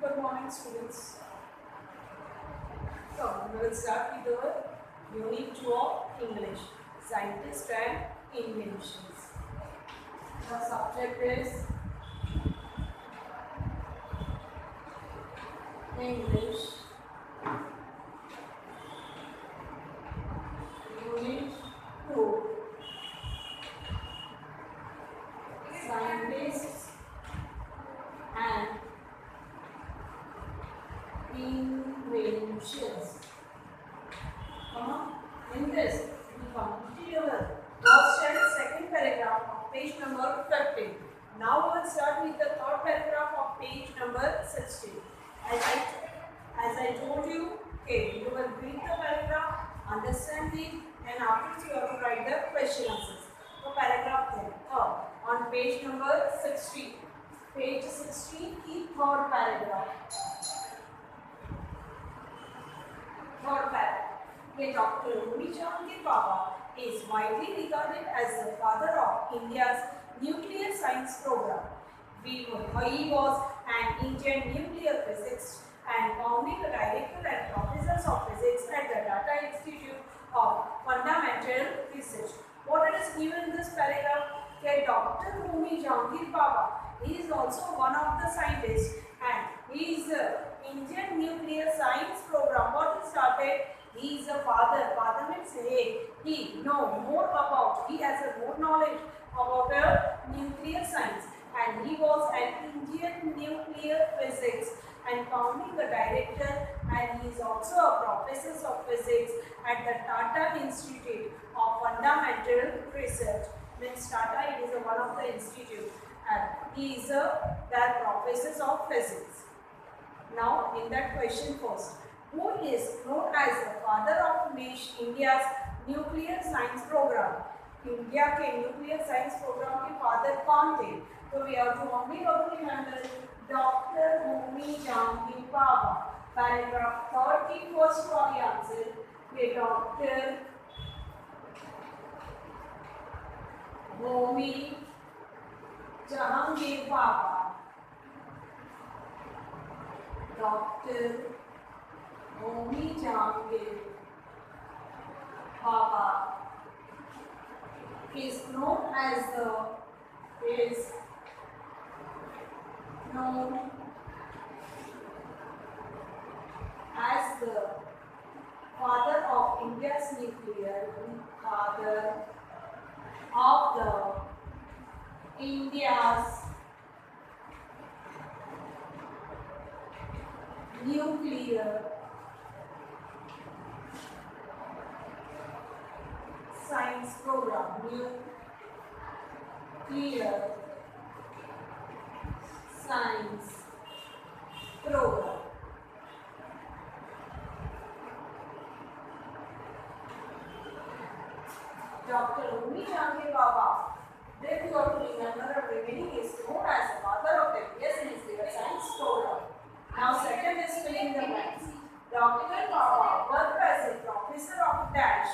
Good morning, students. So, we will start with our Unit 2 of English, Scientists and Inventions. The subject is English, Unit 2, Scientists and Inventions. In this, we completed our first and second paragraph of page number 15. Now we will start with the third paragraph of page number 16. As I told you, okay, you will read the paragraph, understand it, and after you have to write the question answers. So paragraph 10, on page number 16. Page 16, की third paragraph. Third paragraph. Dr. Homi Jahangir Baba is widely regarded as the father of India's nuclear science program. He was an Indian nuclear physicist and founding director and professor of physics at the Tata Institute of Fundamental Research. What is given in this paragraph? Dr. Homi Jahangir Baba is also one of the scientists and he is the Indian nuclear science program. What he started? He is a father. Father means he know more about. He has a more knowledge about nuclear science, and he was an Indian nuclear physics and founding a director, and he is also a professor of physics at the Tata Institute of Fundamental Research. Means Tata, it is one of the institute, and he is their professor of physics. Now, in that question first. Who is known as the father of India's nuclear science program? India के nuclear science program के father कौन थे? तो we have to only remember Dr. Homi Jahangir Baba. Paragraph 30 first for the answer. ये Dr. Homi Jahangir Baba. Dr. Homi Jahangir Baba is known as the father of India's nuclear science program. Nuclear science program. Dr. Homi Jahangir Baba. Then you have to remember the remaining is known as the father of the India's nuclear science program. Now second is filling the blanks. Dr. Baba worked as a professor of Dash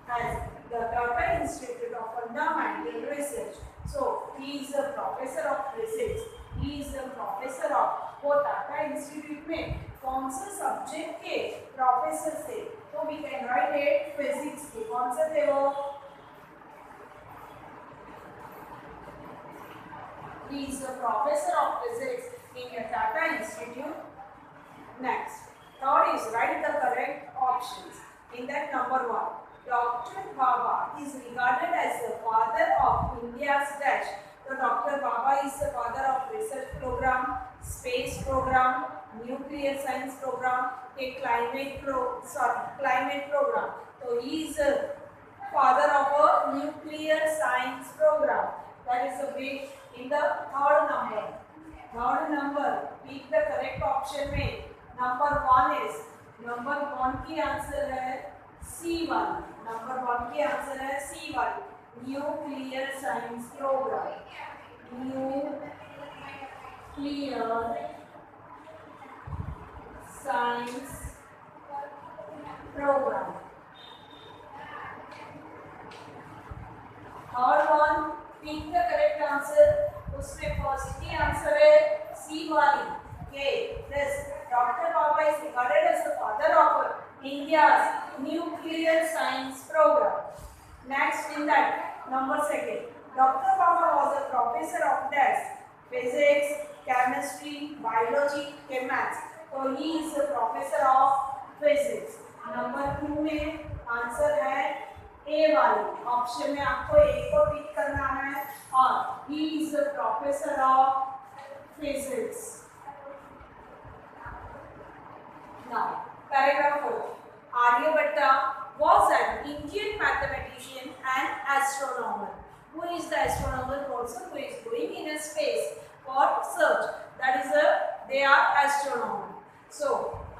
as the Tata Institute of Fundamental Research. So he is a professor of physics. He is a professor of वो Tata institute में कौन से subject के professor थे? तो we can write it physics के कौन से थे वो? He is a professor of physics in the Tata Institute. Next, third is write the correct options. In that number 1, Dr. Baba is regarded as the father of India's dash. So Dr. Baba is the father of research program, space program, nuclear science program, a climate program. So he is the father of a nuclear science program. That is the way in the third number. Third number, pick the correct option में. Number 1 की answer है C1. Number 1 की answer है C1. Nuclear science program. Nuclear science program. Third one, pick the correct answer. उसमें first की answer है सी वाली. Okay, this is regarded as the father of India's nuclear science program. Next in that, number second, Dr. Baba was a professor of physics, chemistry, biology, maths. So he is a professor of physics. Number 2 में answer है ए वाली option में आपको ए को टिक करना है और he is the professor of physics. Now paragraph 4. Aryabhatta was an Indian mathematician and astronomer. Who is the astronomer person who is going in a space for search? That is they are astronomer. So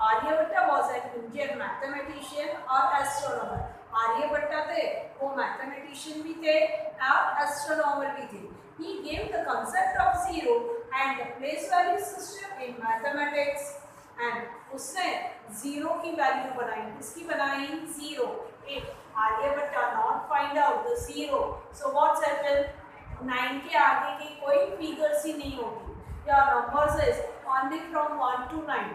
Aryabhatta was an Indian mathematician or astronomer. Aryabhatta थे वो mathematician भी थे और astronomer भी थे. He gave the concept of zero and the place value system in mathematics. And उसने zero की value बनाई. किसकी बनाई? Zero. If Aryabhatta not find out the zero, so what's happened? 9 के आगे की कोई figures ही नहीं होगी. Your numbers is only from 1 to 9.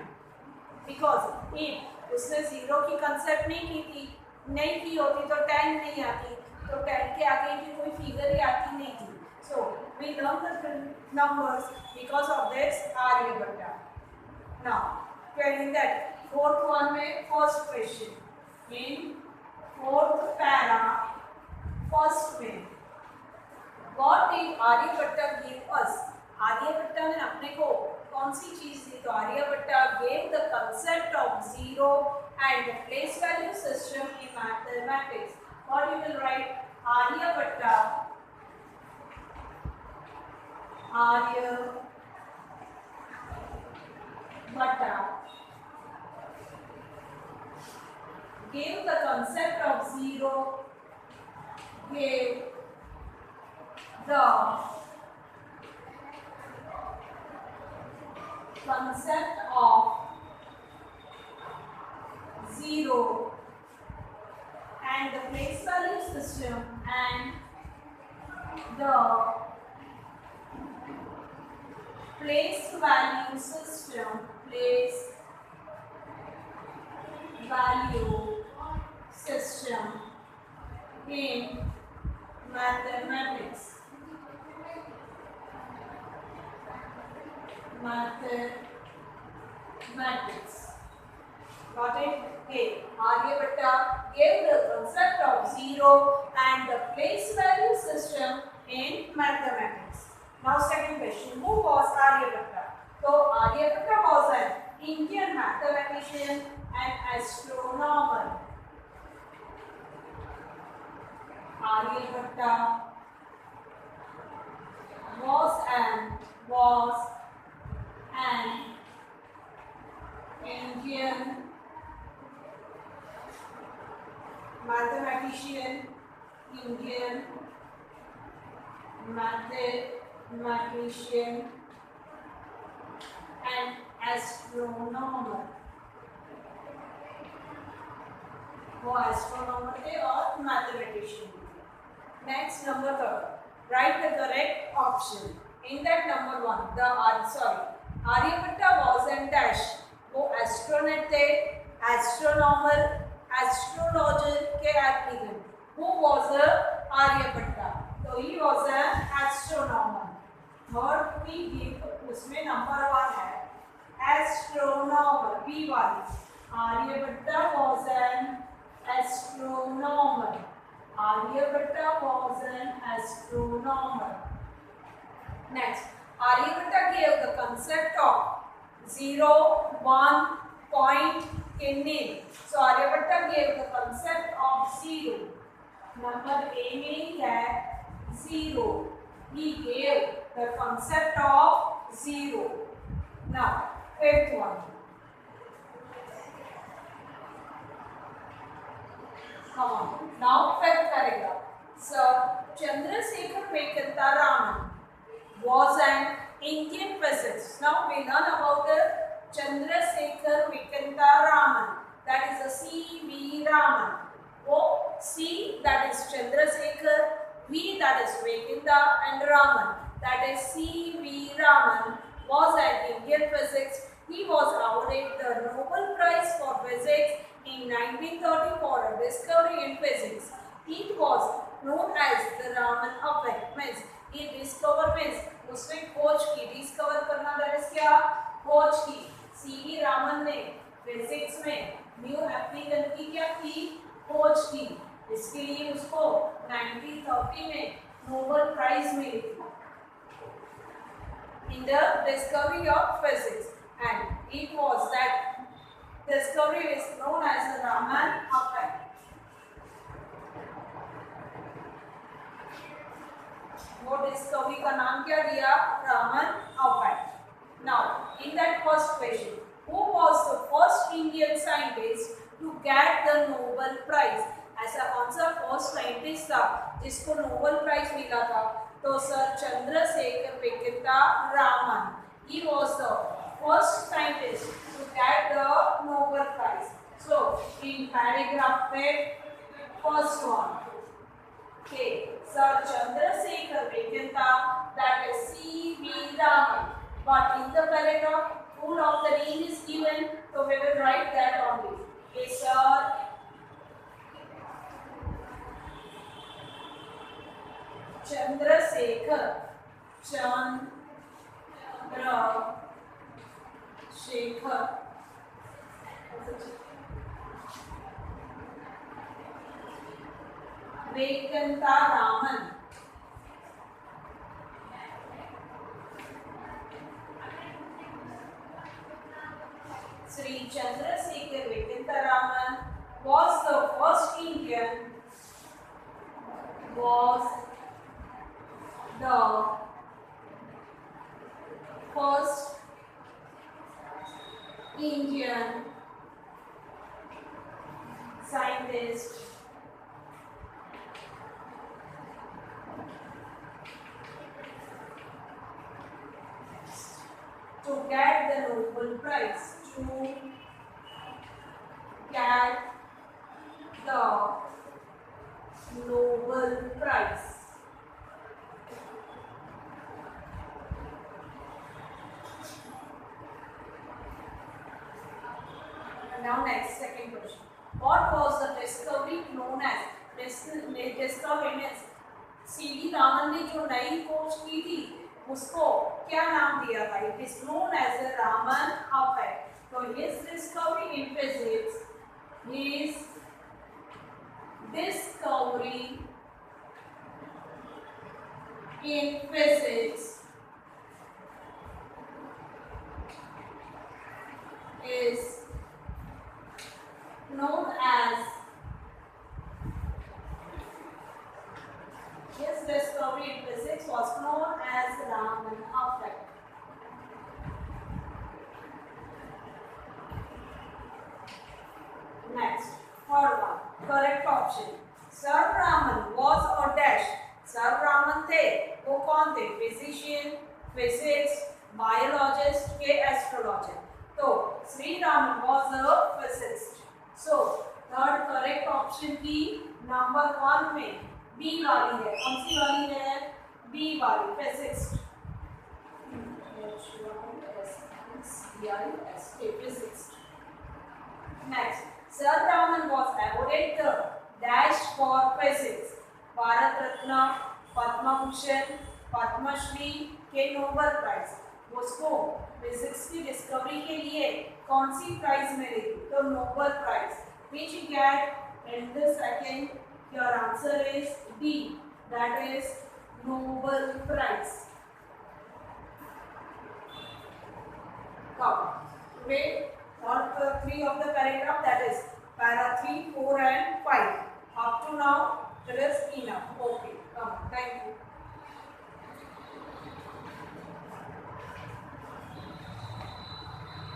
Because if उसने जीरो की कंसेप्ट नहीं की होती तो 10 नहीं आती, तो 10 के आगे की कोई फिगर ही आती नहीं थी. So we learn the numbers because of this Aryabhatta. Now telling that fourth one में first question in fourth para first में what did Aryabhatta give us? Aryabhatta ने अपने को कौन सी चीज दी? तो Aryabhatta gave the concept of zero and the place value system in mathematics. What you will write? Aryabhatta gave the concept of zero, gave the concept of zero and the place value system and the place value system in mathematics. Got it? Okay. Aryabhatta gave the concept of zero and the place value system in mathematics. Now second question. Who was Aryabhatta? So Aryabhatta was an Indian mathematician and astronomer. Aryabhatta was an Indian mathematician and astronomer. वो astronomer थे और mathematician. Next number 3. Write the correct option. In that number 1, Aryabhatta was an dash. वो astronaut थे, astronomer, astrologer के applicant. Who was Aryabhatta? So he was an astronomer. Third we give उसमें number 1 है astronomer. B वाली. Aryabhatta was an astronomer. Aryabhatta was an astronomer. Next, Aryabhatta gave the concept of 0, 1, point in name. So Aryabhatta gave the concept of 0. Number A में है 0. He gave the concept of 0. Now, fifth one. Come on. Now, fifth paragraph. Sir Chandrasekhar Venkata Raman was an Indian physicist. Now we learn about the Chandrasekhar Venkata Raman. That is a C.V. Raman. O C, that is Chandrasekhar. V, that is Venkata, and Raman, that is C.V. Raman, was an Indian physicist. He was awarded the Nobel Prize for Physics in 1930 for a discovery in physics. It was known as the Raman effect. Means ये discover means उसने खोज की, discover करना that is क्या, खोज की. C.V. Raman ने physics में न्यू एप्लीकेंट की क्या की, खोज की. इसके लिए उसको 1930 में नोबेल प्राइज मिली in the discovery of physics, and it was that discovery is known as the Raman effect. वो डिस्कवरी का नाम क्या दिया, Raman effect. Now in that first question, who was the first Indian scientist to get the Nobel Prize? ऐसा कौन सा first scientist था जिसको नोबेल प्राइज मिला था? तो sir Chandrashekhar Venkata Raman. He was the first scientist to get the Nobel Prize. So in paragraph में first one, okay, Sir Chandrasekhar Venkata, that is C.V. Raman. But in the paragraph, full of the name is given, so we will write that only. Okay, Sir Chandrasekhar Venkata Raman. Sri Chandrasekhar Venkata Raman was the first Indian scientist to get the Nobel Prize. To get the Nobel Prize. And now next, second question. What was the discovery known as? Discovery means C.V. Raman ने जो नई खोज की थी उसको क्या नाम दिया था? It is known as the Raman effect. So his discovery in physics, his discovery in physics is known as, his discovery in physics was known as Raman effect. Next, third one, correct option. Sir Raman was a dash. Sir Raman थे, वो कौन थे? Physician, physics, biologist के astrologer. तो Shri Raman was a physicist. So third correct option की number 1 में B वाली है. कौन सी वाली है? बी वाली, physics. Physics. Next, Sir Raman was awarded the dash for physics. Bharat Ratna, Padma Bhushan, Padmashri के नोबेल प्राइज. उसको फिजिक्स की डिस्कवरी के लिए कौन सी प्राइज मिली? तो Nobel prize. Which he get in the second? Your answer is D. That is Nobel Prize. Come. Wait. All three of the paragraph, that is para 3, 4 and 5. Up to now, there is